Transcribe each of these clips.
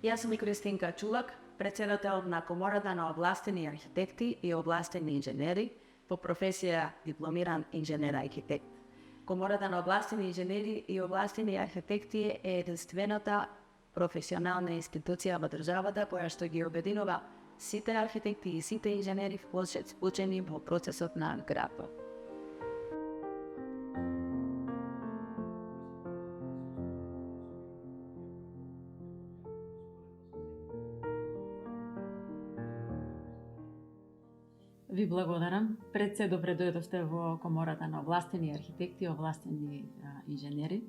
Јас сум и Кристинка Чулак, председател на Комората на овластени архитекти и овластени инженери, по професија дипломиран инженер-архитект. Комората на овластени инженери и овластени архитекти е единствената професионална институција во државата која што ги обединува сите архитекти и сите инженери вклучени во процесот на градба. Ви благодарам. Пред се добре дојдовте во Комората на овластени архитекти и овластени инженери.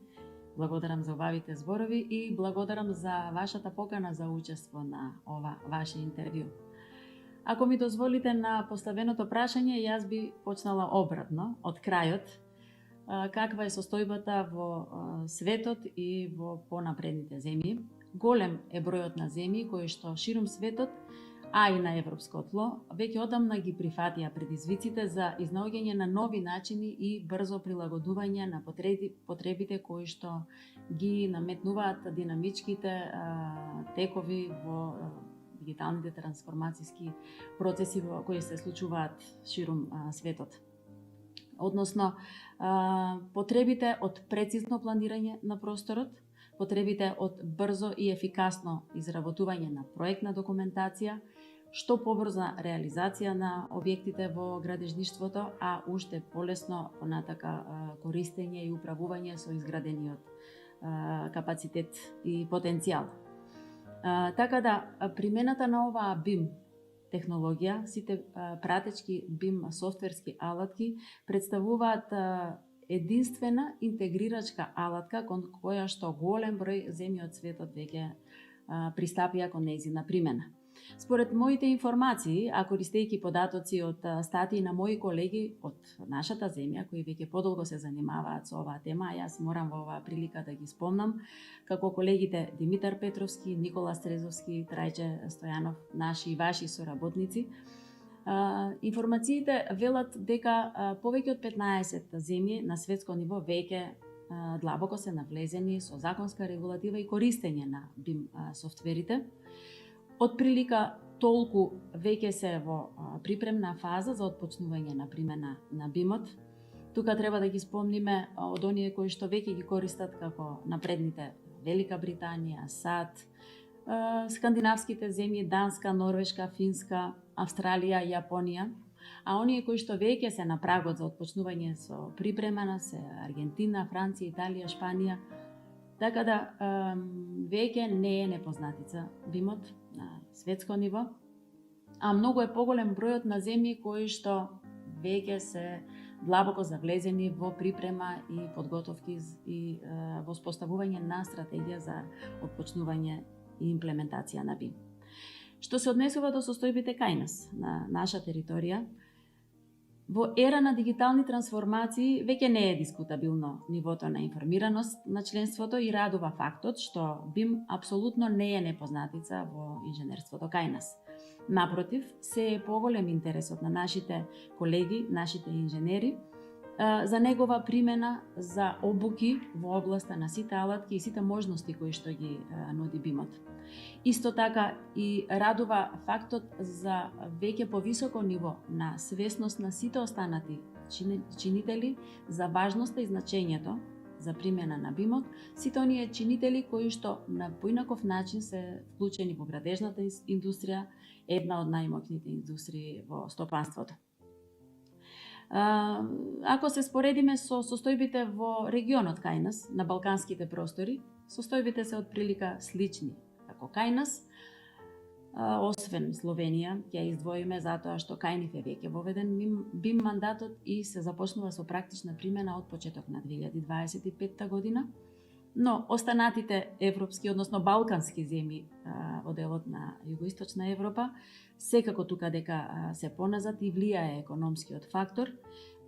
Благодарам за убавите зборови и благодарам за вашата покана за учество на ова ваше интервју. Ако ми дозволите на поставеното прашање, јас би почнала обратно, од крајот. Каква е состојбата во светот и во понапредните земји? Голем е бројот на земји кои што ширум светот, а и на европско тло, веќе одамна ги прифатија предизвиците за изнаоѓање на нови начини и брзо прилагодување на потребите кои што ги наметнуваат динамичките текови во дигиталните трансформацијски процеси кои се случуваат ширум светот. Односно, потребите од прецизно планирање на просторот, потребите од брзо и ефикасно изработување на проектна документација, што побрза реализација на објектите во градежништвото, а уште полесно понатака користење и управување со изградениот капацитет и потенцијал. Така да, примената на оваа BIM технологија, сите пратечки BIM софтверски алатки представуваат единствена интегрирачка алатка кон која што голем број земји од светот веќе пристапија кон нејзина примена. Според моите информации, а користејќи податоци од статии на мои колеги од нашата земја, кои веќе подолго се занимаваат со оваа тема, јас морам во оваа прилика да ги спомнам, како колегите Димитар Петровски, Никола Стрезовски, Трајче Стојанов, наши и ваши соработници, информациите велат дека повеќе од 15 земји на светско ниво веќе длабоко се навлезени со законска регулатива и користење на BIM софтверите. Од прилика толку веќе се во припремна фаза за отпочнување на примена на BIM-от. Тука треба да ги спомниме од оние кои што веќе ги користат како напредните Велика Британија, САД, скандинавските земји Данска, Норвешка, Финска, Австралија, Јапонија, а оние кои што веќе се на прагот за отпочнување со припремана се Аргентина, Франција, Италија, Шпанија. Така да, веќе не е непознатица BIM-от на светско ниво, а многу е поголем бројот на земји кои што веќе се длабоко завлезени во припрема и подготовки и во споставување на стратегија за отпочнување и имплементација на BIM. Што се однесува до состојбите кај нас, на наша територија, во ера на дигитални трансформации веќе не е дискутабилно нивото на информираност на членството и радува фактот што BIM апсолутно не е непознатица во инженерството кај нас. Напротив, се е поголем интересот на нашите колеги, нашите инженери, за негова примена, за обуки во областа на сите алатки и сите можности кои што ги нуди BIM-от. Исто така и радува фактот за веќе повисоко ниво на свесност на сите останати чинители за важноста и значењето за примена на BIM-от, сите оние чинители кои што на поинаков начин се вклучени во градежната индустрија, една од најмоќните индустрии во стопанството. Ако се споредиме со состојбите во регионот кај нас, на балканските простори, состојбите се од прилика слични како кај нас, освен Словенија, ќе издвоиме затоа што кај нив е веќе воведен BIM мандатот и се започнува со практична примена од почеток на 2025 година, но останатите европски, односно балкански земји во делот на југоисточна Европа, секако тука дека се поназад и влијае економскиот фактор,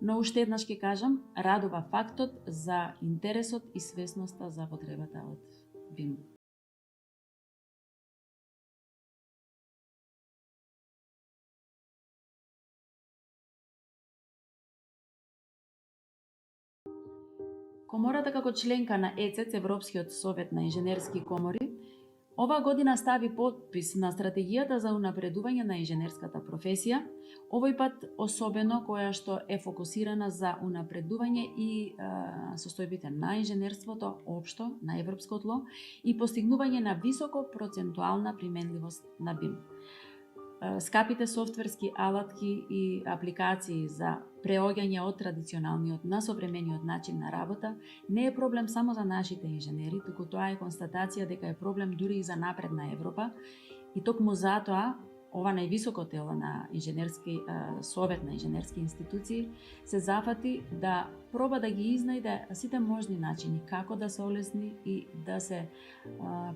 но уште еднаш ќе кажам, радува фактот за интересот и свесноста за потребата од BIM. Комората како членка на ЕЦЕЦ, Европскиот совет на инженерски комори, Оваа година стави подпис на стратегијата за унапредување на инженерската професија, овој пат особено која што е фокусирана за унапредување и состојбите на инженерството општо на европско тло и постигнување на високо процентуална применливост на БИМ. Скапите софтверски алатки и апликации за преоѓање од традиционалниот на современиот начин на работа не е проблем само за нашите инженери, туку тоа е констатација дека е проблем дури и за напредна Европа и токму затоа ова највисоко тело на инженерски совет на инженерски институции се зафати да проба да ги изнајде сите можни начини како да се олесни и да се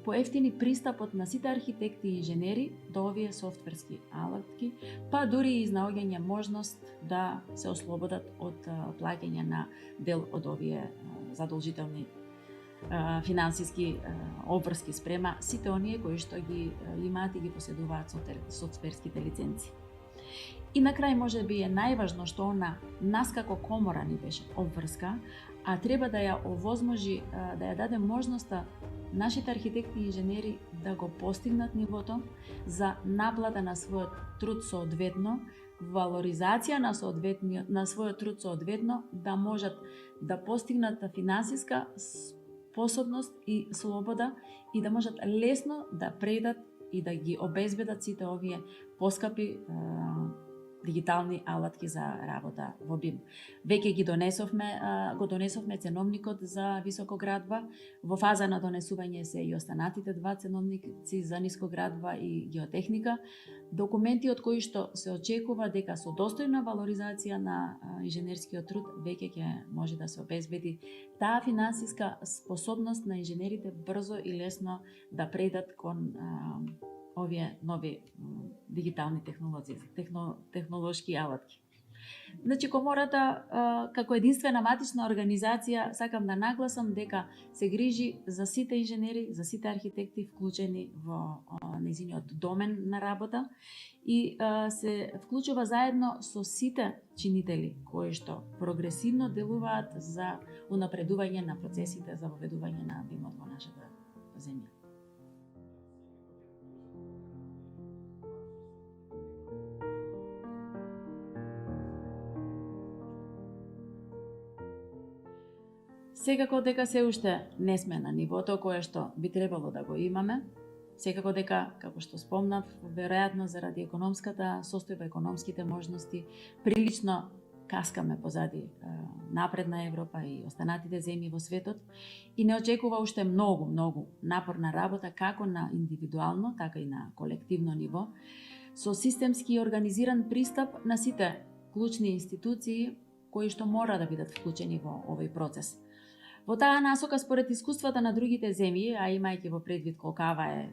поевтини пристапот на сите архитекти и инженери до овие софтверски алатки, па дури и изнаоѓање можност да се ослободат од плаќање на дел од овие задолжителни финансиски обврски спрема сите оние кои што ги имаат и ги поседуваат софтверските лиценци. И на крај може би е најважно што она нас како комора ни беше обврска, а треба да ја овозможи, да ја даде можноста нашите архитекти и инженери да го постигнат нивото за наплата на својот труд соодветно, валоризација на својот труд соодветно, да можат да постигнат финансиска способност и слобода и да можат лесно да предат и да ги обезбедат сите овие поскапи дигитални алатки за работа во БИМ. Веќе го донесовме ценовникот за високоградба, во фаза на донесување се и останатите два ценовници за нискоградба и геотехника, документи од кои што се очекува дека со достојна валоризација на инженерскиот труд веќе ќе може да се обезбеди таа финансиска способност на инженерите брзо и лесно да предат кон овие нови дигитални технолошки алатки. Значи, комората како единствена матична организација сакам да нагласам дека се грижи за сите инженери, за сите архитекти вклучени во нејзиниот домен на работа и се вклучува заедно со сите чинители кои што прогресивно делуваат за унапредување на процесите за воведување на БИМ-от во нашата земја. Секако дека се уште не сме на нивото кое што би требало да го имаме. Секако дека, како што спомнав, веројатно заради економската состојба, економските можности, прилично каскаме позади напредна Европа и останатите земји во светот и не очекува уште многу напорна работа како на индивидуално, така и на колективно ниво, со системски организиран пристап на сите клучни институции кои што мора да бидат вклучени во овој процес. Во таа насока, според искуствата на другите земји, а имајќи во предвид колкава е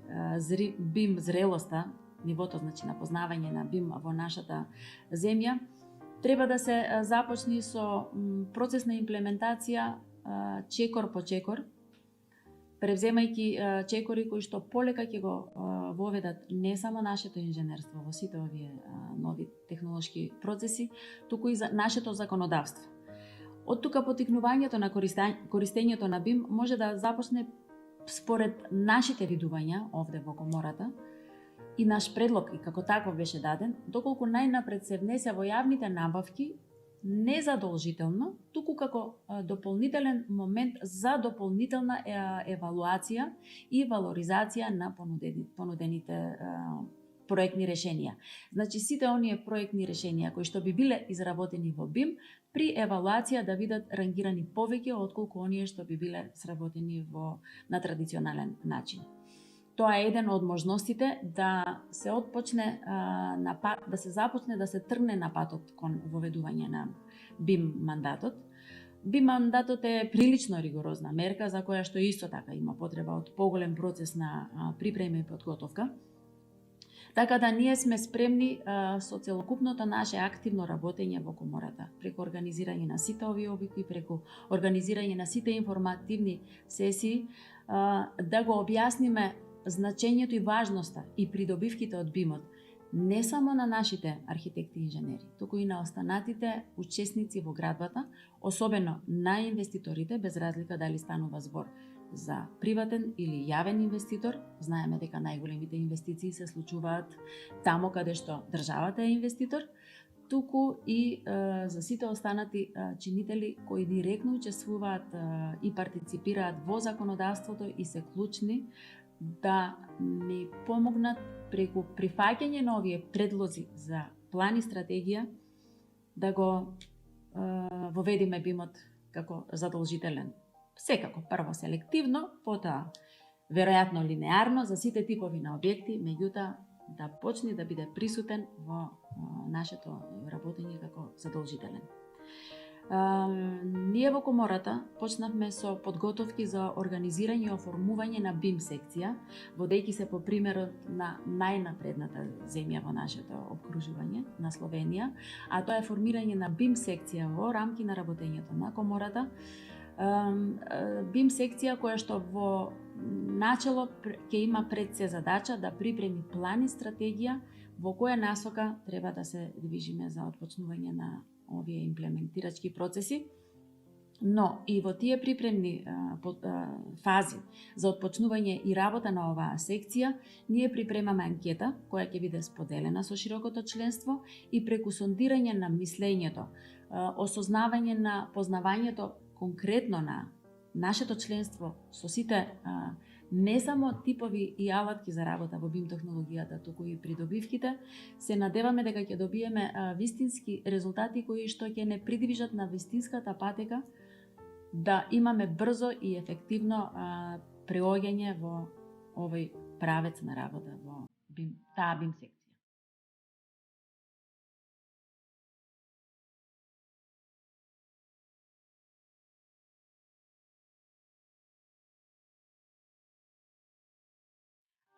БИМ зрелоста, нивото значи на познавање на БИМ во нашата земја, треба да се започне со процес на имплементација чекор по чекор, превземајќи чекори кои што полека ќе го воведат не само нашето инженерство во сите овие нови технолошки процеси, туку и за нашето законодавство. Од тука потикнувањето на користењето на БИМ може да започне според нашите видувања овде во комората и наш предлог и како таков беше даден, доколку најнапред се внесе во јавните набавки не задолжително, туку како дополнителен момент за дополнителна евалуација и валоризација на понудените проектни решенија. Значи, сите оние проектни решенија кои што би биле изработени во БИМ, при евалуација да бидат рангирани повеќе отколку оние што би биле сработени на традиционален начин. Тоа е еден од можностите да се отпочне да се започне да се тргне на патот кон воведување на БИМ мандатот. БИМ мандатот е прилично ригорозна мерка за која што исто така има потреба од поголем процес на припрема и подготовка. Така да ние сме спремни со целокупното наше активно работење во комората, преку организирање на сите овие обики, преку организирање на сите информативни сесии, да го објасниме значењето и важноста и придобивките од БИМ-от, не само на нашите архитекти и инженери, туку и на останатите учесници во градбата, особено на инвеститорите, без разлика дали станува збор за приватен или јавен инвеститор. Знаеме дека најголемите инвестиции се случуваат таму каде што државата е инвеститор, туку и за сите останати чинители кои директно учествуваат и партиципираат во законодавството и се клучни да ни помогнат преку прифаќање на овие предлози за план и стратегија да го воведиме бимот како задолжителен. Секако, прво селективно, потоа веројатно линеарно за сите типови на објекти, меѓутоа да почне да биде присутен во нашето работење како задолжителен. Ние во комората почнавме со подготовки за организирање и оформување на BIM секција, водејќи се по примерот на најнапредната земја во нашето обкружување, на Словенија, а тоа е формирање на BIM секција во рамки на работењето на комората. BIM секција која што во начело ќе има пред се задача да припреми план и стратегија во која насока треба да се движиме за отпочнување на овие имплементирачки процеси, но и во тие припремни фази за отпочнување и работа на оваа секција, ние припремаме анкета која ќе биде споделена со широкото членство и преку сондирање на мислењето, осознавање на познавањето конкретно на нашето членство со сите не само типови и алатки за работа во BIM технологијата, туку и придобивките, се надеваме дека ќе добиеме вистински резултати кои што ќе не придвижат на вистинската патека да имаме брзо и ефективно преоѓање во овој правец на работа во таа BIM секција.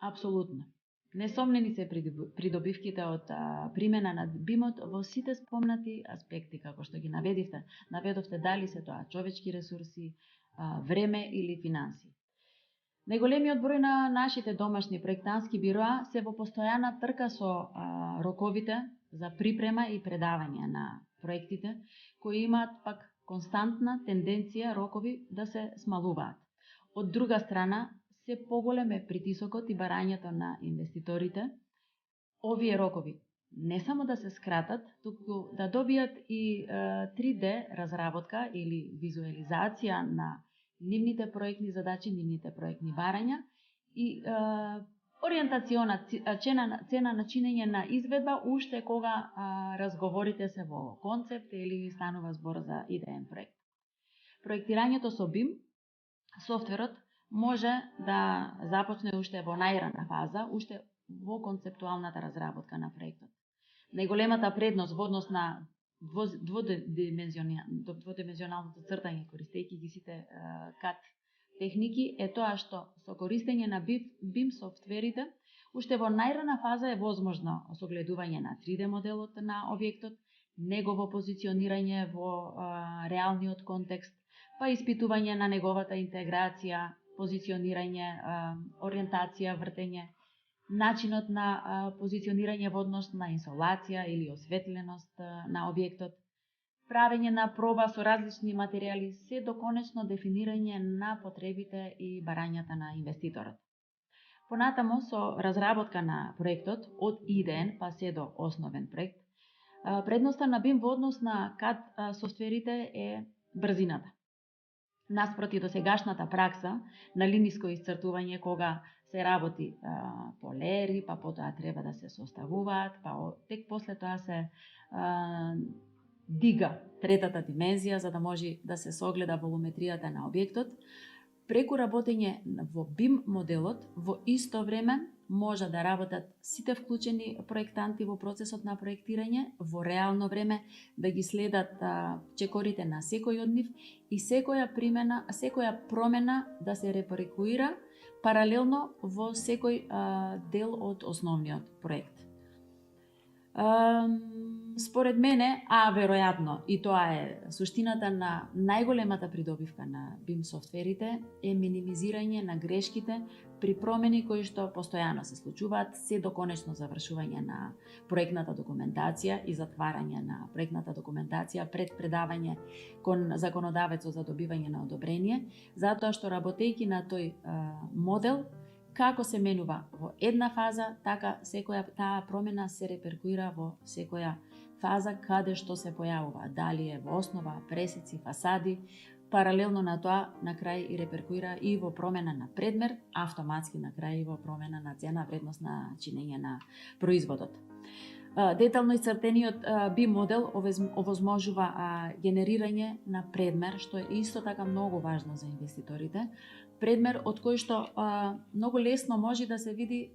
Апсолутно. Несомнени се придобивките од примена на BIM-от во сите спомнати аспекти, како што ги наведовте дали се тоа човечки ресурси, време или финанси. Најголемиот број на нашите домашни проектантски бироа се во постојана трка со роковите за припрема и предавање на проектите, кои имаат пак константна тенденција рокови да се смалуваат. Од друга страна, се поголем е притисокот и барањето на инвеститорите, овие рокови не само да се скратат, туку да добијат и 3D разработка или визуализација на нивните проектни задачи, нивните проектни барања и ориентациона цена на чинење на изведба уште кога разговорите се во концепт или станува збор за идеен проект. Проектирањето со BIM, софтверот, може да започне уште во најрана фаза, уште во концептуалната разработка на проектот. Најголемата предност во однос на дводимензионалното цртање, користејќи ги сите CAD техники, е тоа што со користење на BIM софтверите, уште во најрана фаза е возможно согледување на 3D моделот на објектот, негово позиционирање во реалниот контекст, па испитување на неговата интеграција, позиционирање, ориентација, вртење, начинот на позиционирање во однос на инсолација или осветленост на објектот, правење на проба со различни материјали, се до конечно дефинирање на потребите и барањата на инвеститорот. Понатамо со разработка на проектот од идеен па се до основен проект, предноста на BIM во однос на CAD софтверите е брзината. Наспроти досегашната пракса на линиско исцртување кога се работи по леери, па потоа треба да се составуваат, па тек после тоа се дига третата димензија за да може да се согледа волуметријата на објектот, преку работење во BIM моделот во исто време може да работат сите вклучени проектанти во процесот на проектирање, во реално време да ги следат чекорите на секој од нив и секоја промена да се репродуцира паралелно во секој дел од основниот проект. Според мене, а веројатно, и тоа е суштината на најголемата придобивка на BIM софтверите, е минимизирање на грешките при промени кои што постојано се случуваат, се до конечно завршување на проектната документација и затварање на проектната документација пред предавање кон законодавецот за добивање на одобрение, затоа што работејќи на тој модел, како се менува во една фаза, така секоја таа промена се реперкуира во секоја фаза каде што се појавува, дали е во основа, пресеци, фасади, паралелно на тоа на крај и реперкуира и во промена на предмер, автоматски на крај и во промена на цена, вредност на чинење на производот. Детално исцртениот BIM модел овозможува генерирање на предмер, што е исто така многу важно за инвеститорите. Предмер од кој што многу лесно може да се види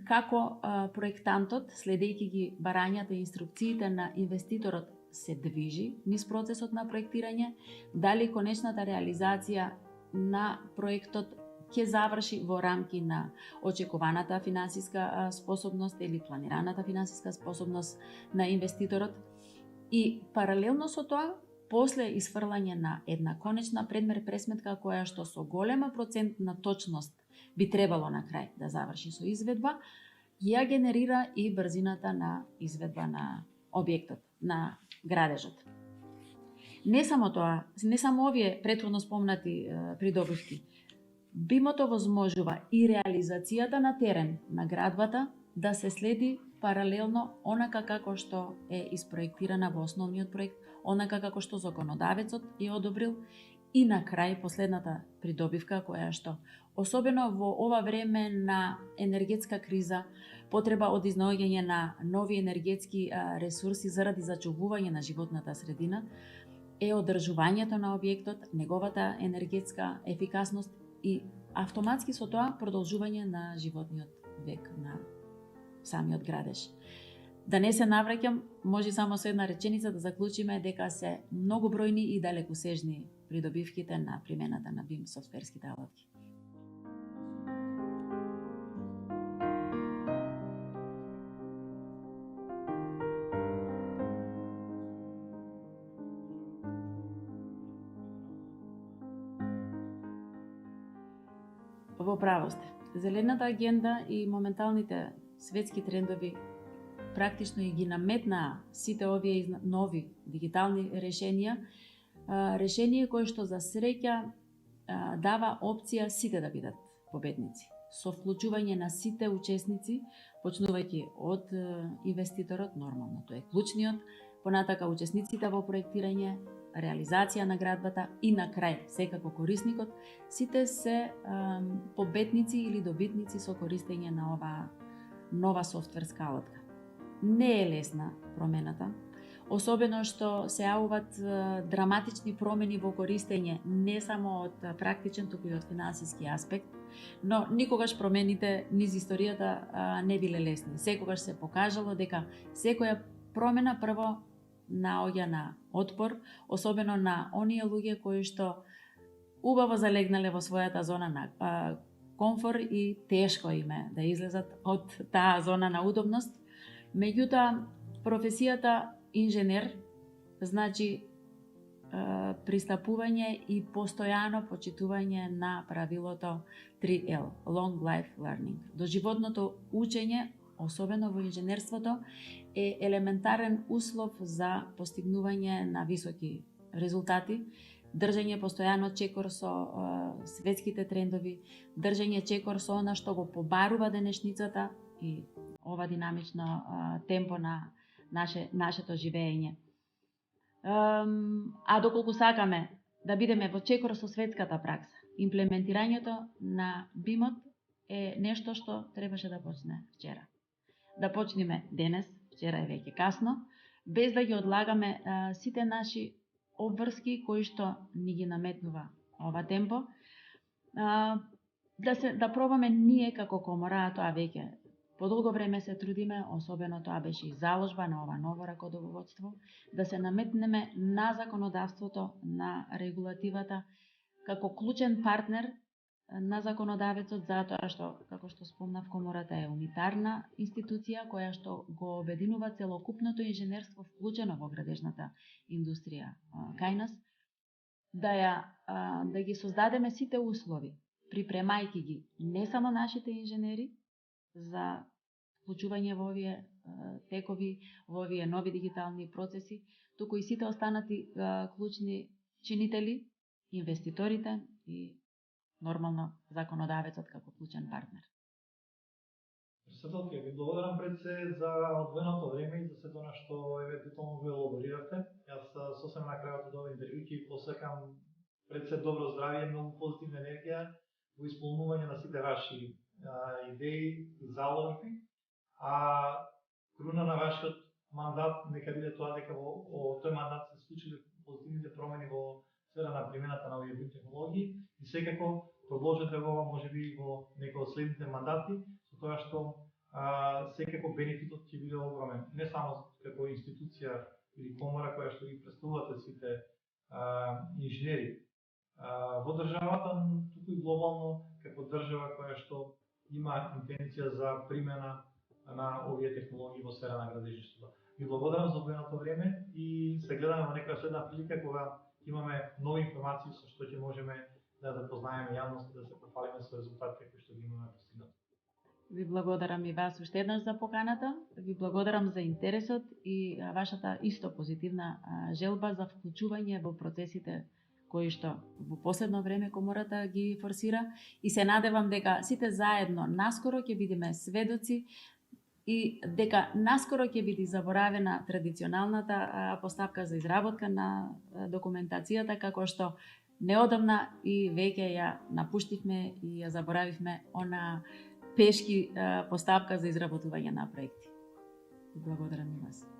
како проектантот, следејќи ги барањата и инструкциите на инвеститорот, се движи низ процесот на проектирање, дали конечната реализација на проектот ќе заврши во рамки на очекуваната финансиска способност или планираната финансиска способност на инвеститорот. И паралелно со тоа, после изфрлање на една конечна предмер пресметка која што со голема процентна точност би требало на крај да заврши со изведба, ја генерира и брзината на изведба на објектот, на градежот. Не само тоа, не само овие претходно спомнати придобивки, BIM-от овозможува и реализацијата на терен на градбата да се следи паралелно онака како што е испроектирана во основниот проект, онака како што законодавецот ја одобрил, и на крај последната придобивка која што особено во ова време на енергетска криза, потреба од изнаоѓање на нови енергетски ресурси заради зачувување на животната средина, е одржувањето на објектот, неговата енергетска ефикасност и автоматски со тоа продолжување на животниот век на самиот градеж. Да не се навраќам, може само со една реченица да заклучиме дека се многу бројни и далекосежни придобивките на примената на BIM софтверските алатки. Во право сте. Зелената агенда и моменталните светски трендови практично и ги наметнаа сите овие нови дигитални решенија, решение кое што за среќа дава опција сите да бидат победници, со вклучување на сите учесници, почнувајќи од инвеститорот, нормално тој е клучниот, понатака учесниците во проектирање, реализација на градбата и на крај секако корисникот, сите се победници или добитници со користење на ова нова софтверска алатка. Не е лесна промената, особено што се јавуваат драматични промени во користење не само од практичен, туку и од финансиски аспект, но никогаш промените низ историјата не биле лесни. Секогаш се покажало дека секоја промена прво наоѓа на отпор, особено на оние луѓе кои што убаво залегнале во својата зона на комфор и тешко име да излезат од таа зона на удобност. Меѓутоа, професијата инженер значи пристапување и постојано почитување на правилото 3L, Long Life Learning. Доживотното учење, особено во инженерството, е елементарен услов за постигнување на високи резултати, држање постојано чекор со светските трендови, држање чекор со она што го побарува денешницата и ова динамично темпо на нашето живење. А доколку сакаме да бидеме во чекор со светската пракса, имплементирањето на BIM-от е нешто што требаше да почне вчера. Да почнеме денес, вчера е веќе касно, без да ги одлагаме сите наши обврски кои што ни ги наметнува ова темпо, да пробаме ние како комора, а тоа веќе подолго време се трудиме, особено тоа беше и заложба на ова ново ракодоводство, да се наметнеме на законодавството, на регулативата, како клучен партнер на законодавецот затоа што, како што спомнав, комората е унитарна институција која што го обединува целокупното инженерство вклучено во градежната индустрија кај нас, да ги создадеме сите услови, припремајќи ги не само нашите инженери за вклучување во овие текови, во овие нови дигитални процеси, туку и сите останати клучни чинители, инвеститорите и нормално законодавецот како клучен партнер. Председателке, ви благодарам пред се за одвоеното време и за сето на што евентуално ви елаборирате. Јас сосем на крајот од ова интервју ќе посекам пред се добро здравје, многу позитивна енергија во исполнување на сите ваши идеи и залози. А круна на вашиот мандат нека биде тоа дека во тој мандат се случиле позитивните промени во сфера на примената на овие технологии и секако продолжете ова можеби во некој од следните мандати, со тоа што секако бенефитот ќе биде огромен, не само како институција или комора која што ги представувате сите инженери во државата, туку и глобално како држава која што има интенција за примена на овие технологии во сфера на градежништвото. Ви благодарам за одвоеното време и се гледаме во некоја следна прилика кога имаме нови информации со што ќе можеме да запознаеме јавност и да се пофалиме со резултатите кои што ги имаме постигнати. Ви благодарам и вас уште еднаш за поканата, ви благодарам за интересот и вашата исто позитивна желба за вклучување во процесите кои што во последно време комората ги форсира и се надевам дека сите заедно наскоро ќе бидеме сведоци и дека наскоро ќе биде заборавена традиционалната постапка за изработка на документацијата, како што неодамна и веќе ја напуштивме и ја заборавивме она пешки постапка за изработување на проекти. Благодарам и вас.